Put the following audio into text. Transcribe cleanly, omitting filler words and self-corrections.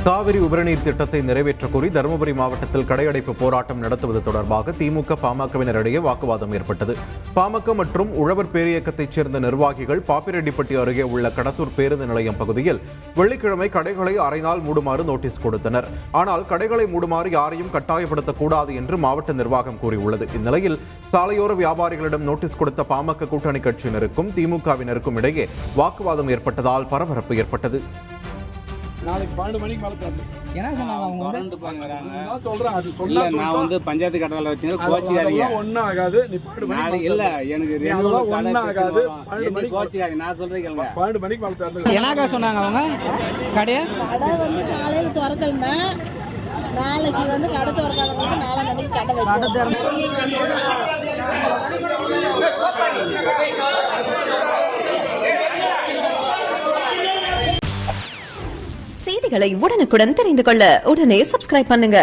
காவிரி உபரிநீர் திட்டத்தை நிறைவேற்றக் கோரி தருமபுரி மாவட்டத்தில் கடையடைப்பு போராட்டம் நடத்துவது தொடர்பாக திமுக பாமகவினரிடையே வாக்குவாதம் ஏற்பட்டது. பாமக மற்றும் உழவர் பேரியக்கத்தைச் சேர்ந்த நிர்வாகிகள் பாப்பிரெட்டிப்பட்டி அருகே உள்ள கடத்தூர் பேருந்து நிலையம் பகுதியில் வெள்ளிக்கிழமை கடைகளை அரை நாள் மூடுமாறு நோட்டீஸ் கொடுத்தனர். ஆனால் கடைகளை மூடுமாறு யாரையும் கட்டாயப்படுத்தக்கூடாது என்று மாவட்ட நிர்வாகம் கூறியுள்ளது. இந்நிலையில் சாலையோர வியாபாரிகளிடம் நோட்டீஸ் கொடுத்த பாமக கூட்டணி கட்சியினருக்கும் திமுகவினருக்கும் இடையே வாக்குவாதம் ஏற்பட்டதால் பரபரப்பு ஏற்பட்டது. நாளைக்கு 12 மணிக்கு மேல தரணும். என்ன சொன்னாங்க அவங்க நான் சொல்றேன் அது சொன்னா நான் வந்து பஞ்சாயத்து கட்டளை வச்சு கோச்சிக்காதீங்க. ஒண்ணும் ஆகாது. நீ 12 மணிக்கு இல்ல எனக்கு ஒண்ணும் ஆகாது. 12 மணிக்கு கோச்சிக்காதீங்க. நான் சொல்றேன் கேளுங்க. 12 மணிக்கு மேல தரணும். என்னக்கா சொன்னாங்க அவங்க? கடை வந்து காலையில திறக்கலன்னா நாளைக்கு வந்து கடை திறக்காதவங்களுக்கு 4 மணிக்கு கடை வைக்கணும். செய்திகளை உடனுக்குடன் தெரிந்து கொள்ள உடனே சப்ஸ்கிரைப் பண்ணுங்க.